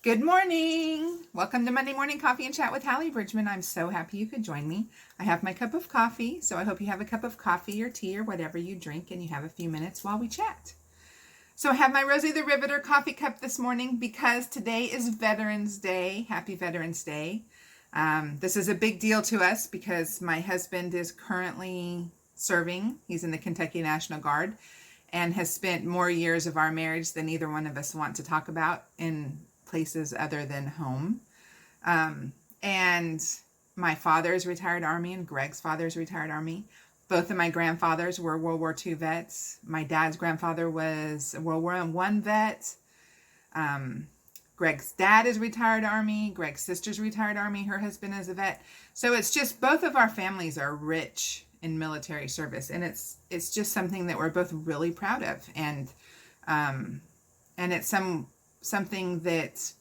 Good morning. Welcome to Monday Morning Coffee and Chat with Hallee Bridgeman. I'm so happy you could join me. I have my cup of coffee, so I hope you have a cup of coffee or tea or whatever you drink and you have a few minutes while we chat. So I have my Rosie the Riveter coffee cup this morning because today is Veterans Day. Happy Veterans Day. This is a big deal to us because my husband is currently serving. He's in the Kentucky National Guard and has spent more years of our marriage than either one of us want to talk about in places other than home. And my father is retired Army and Greg's father is retired Army. Both of my grandfathers were World War II vets. My dad's grandfather was a World War I vet. Greg's dad is retired Army. Greg's sister's retired Army. Her husband is a vet. So it's just both of our families are rich in military service, and it's just something that we're both really proud of, and it's something that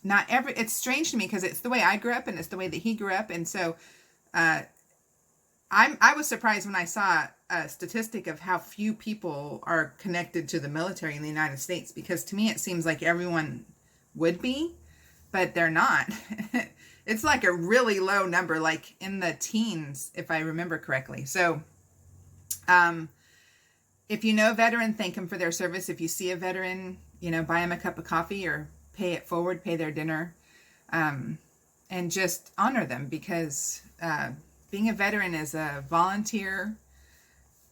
it's strange to me because it's the way I grew up and it's the way that he grew up, and so I was surprised when I saw a statistic of how few people are connected to the military in the United States, because to me it seems like everyone would be, but they're not. It's like a really low number, like in the teens, if I remember correctly. So if you know a veteran, thank them for their service. If you see a veteran, buy them a cup of coffee or pay it forward, pay their dinner, and just honor them, because being a veteran is a volunteer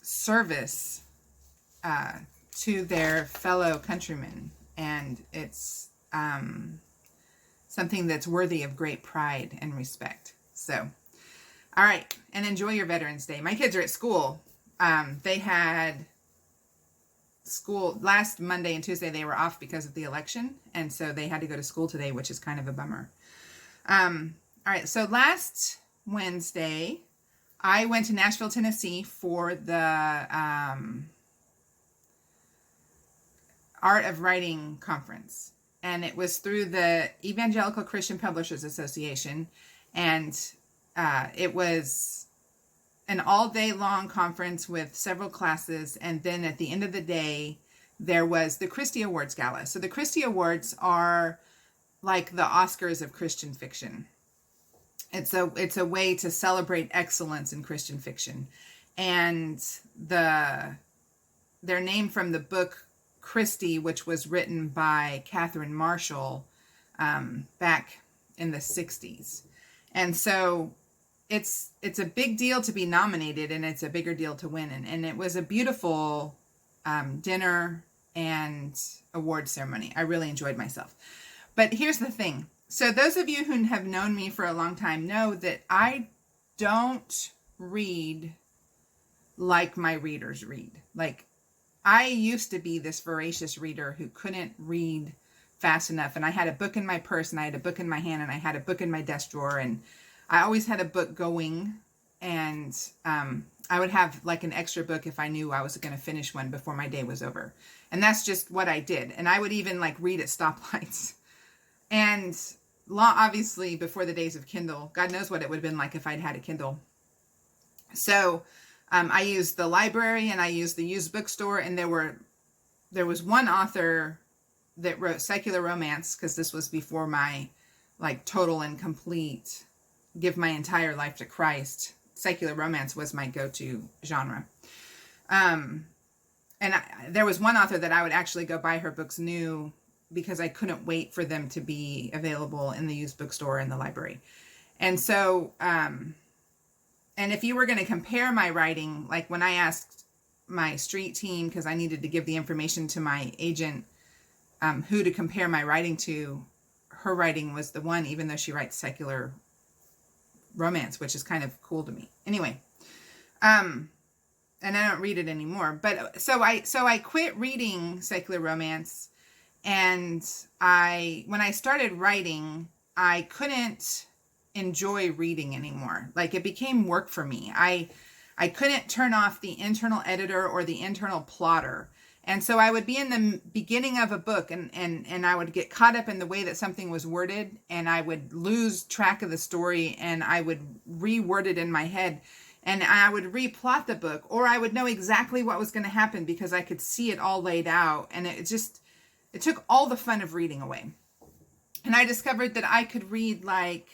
service to their fellow countrymen, and it's something that's worthy of great pride and respect. So, all right, and enjoy your Veterans Day. My kids are at school. They had school last Monday and Tuesday. They were off because of the election, and so they had to go to school today, which is kind of a bummer. All right, so last Wednesday, I went to Nashville, Tennessee for the Art of Writing conference. And it was through the Evangelical Christian Publishers Association. And it was an all-day long conference with several classes. And then at the end of the day, there was the Christy Awards Gala. So the Christy Awards are like the Oscars of Christian fiction. It's a way to celebrate excellence in Christian fiction. And they're named from the book Christy, which was written by Catherine Marshall back in the 60s. And so it's a big deal to be nominated, and it's a bigger deal to win. And it was a beautiful dinner and award ceremony. I really enjoyed myself. But here's the thing. So those of you who have known me for a long time know that I don't read like my readers read. Like, I used to be this voracious reader who couldn't read fast enough. And I had a book in my purse, and I had a book in my hand, and I had a book in my desk drawer. And I always had a book going. And I would have like an extra book if I knew I was going to finish one before my day was over. And that's just what I did. And I would even like read at stoplights. And obviously before the days of Kindle, God knows what it would have been like if I'd had a Kindle. So I used the library and I used the used bookstore, and there was one author that wrote secular romance, because this was before my like total and complete give my entire life to Christ. Secular romance was my go-to genre. There was one author that I would actually go buy her books new, because I couldn't wait for them to be available in the used bookstore in the library. And so, and if you were going to compare my writing, like when I asked my street team, because I needed to give the information to my agent, who to compare my writing to, her writing was the one, even though she writes secular romance, which is kind of cool to me. Anyway, and I don't read it anymore. But so I quit reading secular romance, and when I started writing, I couldn't enjoy reading anymore. Like, it became work for me. I couldn't turn off the internal editor or the internal plotter. And so I would be in the beginning of a book, and I would get caught up in the way that something was worded, and I would lose track of the story, and I would reword it in my head, and I would replot the book, or I would know exactly what was going to happen because I could see it all laid out. And it just, it took all the fun of reading away. And I discovered that I could read like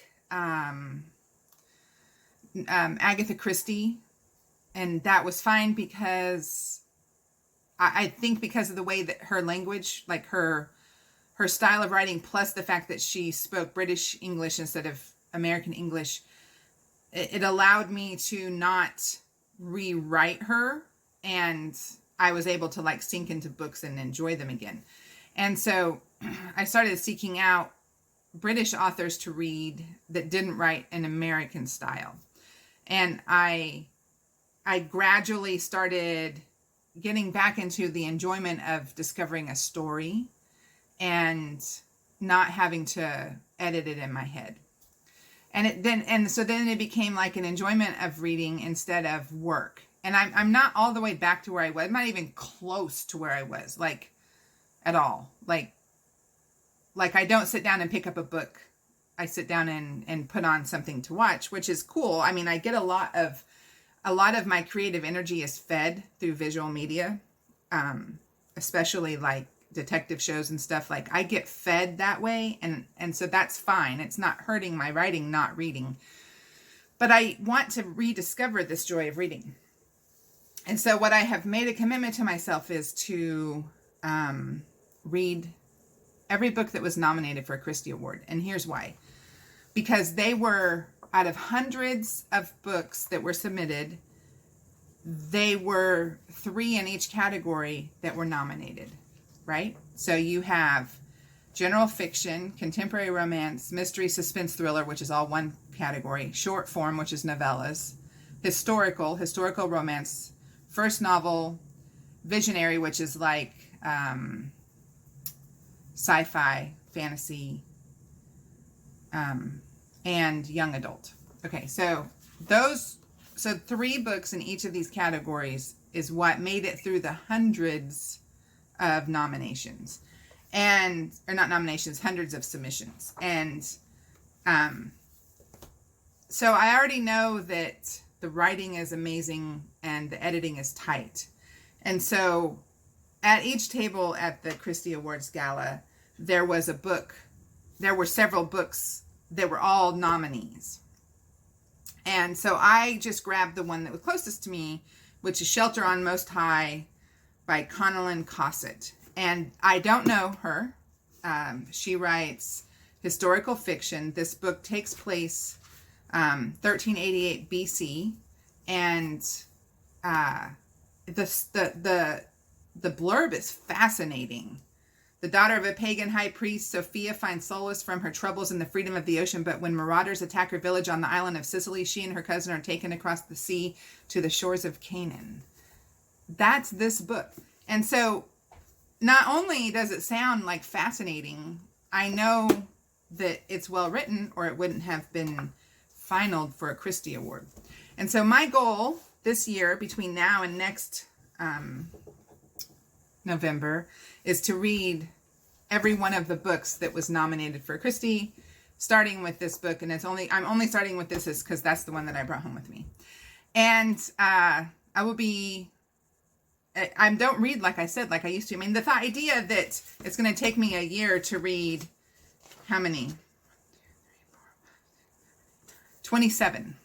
Agatha Christie, and that was fine because I think because of the way that her language, like her style of writing, plus the fact that she spoke British English instead of American English, it allowed me to not rewrite her, and I was able to like sink into books and enjoy them again. And so I started seeking out British authors to read that didn't write an American style. And I gradually started getting back into the enjoyment of discovering a story and not having to edit it in my head. And so then it became like an enjoyment of reading instead of work. And I'm not all the way back to where I was. I'm not even close to where I was, like at all. Like I don't sit down and pick up a book. I sit down and put on something to watch, which is cool. I mean, I get a lot of my creative energy is fed through visual media, especially like detective shows and stuff. Like I get fed that way, and so that's fine. It's not hurting my writing not reading, but I want to rediscover this joy of reading. And so what I have made a commitment to myself is to read every book that was nominated for a Christie Award. And here's why. Because they were, out of hundreds of books that were submitted, they were 3 in each category that were nominated, right? So you have general fiction, contemporary romance, mystery, suspense, thriller, which is all one category, short form, which is novellas, historical romance, first novel, visionary, which is like sci-fi, fantasy, and young adult. Okay, so 3 books in each of these categories is what made it through the hundreds of nominations, or not nominations, hundreds of submissions. And so I already know that the writing is amazing and the editing is tight. And so at each table at the Christie Awards Gala, there were several books that were all nominees. And so I just grabbed the one that was closest to me, which is Shelter on Most High by Connellan Cossett. And I don't know her. She writes historical fiction. This book takes place 1388 BC. And the blurb is fascinating. The daughter of a pagan high priest, Sophia finds solace from her troubles in the freedom of the ocean, but when marauders attack her village on the island of Sicily, she and her cousin are taken across the sea to the shores of Canaan. That's this book. And so not only does it sound like fascinating, I know that it's well written or it wouldn't have been finaled for a Christie Award. And so my goal this year, between now and next November, is to read every one of the books that was nominated for Christie, starting with this book. And I'm only starting with this is because that's the one that I brought home with me. And I don't read, like I said, like I used to. I mean, the idea that it's going to take me a year to read how many? 27.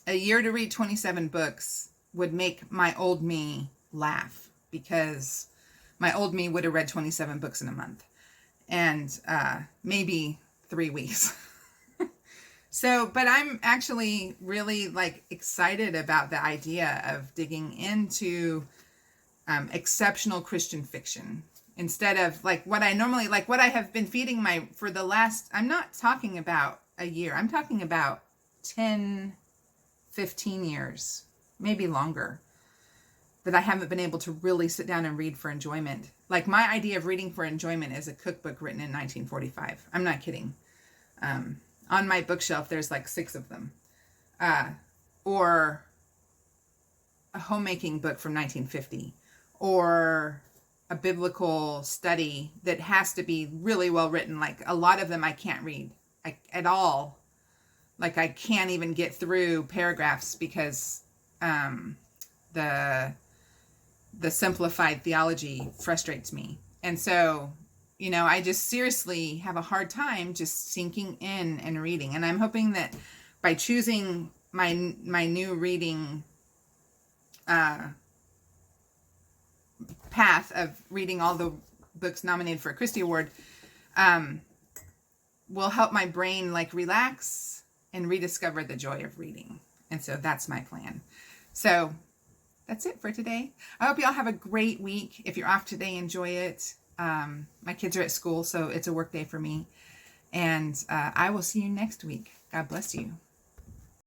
A year to read 27 books would make my old me laugh, because my old me would have read 27 books in a month, and maybe 3 weeks. So, but I'm actually really like excited about the idea of digging into exceptional Christian fiction instead of like what I normally, like what I have been feeding for the last, I'm not talking about a year. I'm talking about 10, 15 years, maybe longer, that I haven't been able to really sit down and read for enjoyment. Like my idea of reading for enjoyment is a cookbook written in 1945. I'm not kidding. On my bookshelf, there's like 6 of them. Or a homemaking book from 1950. Or a biblical study that has to be really well written. Like a lot of them I can't read at all. Like I can't even get through paragraphs because the simplified theology frustrates me. And so, I just seriously have a hard time just sinking in and reading. And I'm hoping that by choosing my new reading path of reading all the books nominated for a Christie Award, will help my brain like relax and rediscover the joy of reading. And so that's my plan. So that's it for today. I hope y'all have a great week. If you're off today, enjoy it. My kids are at school, so it's a work day for me. And I will see you next week. God bless you.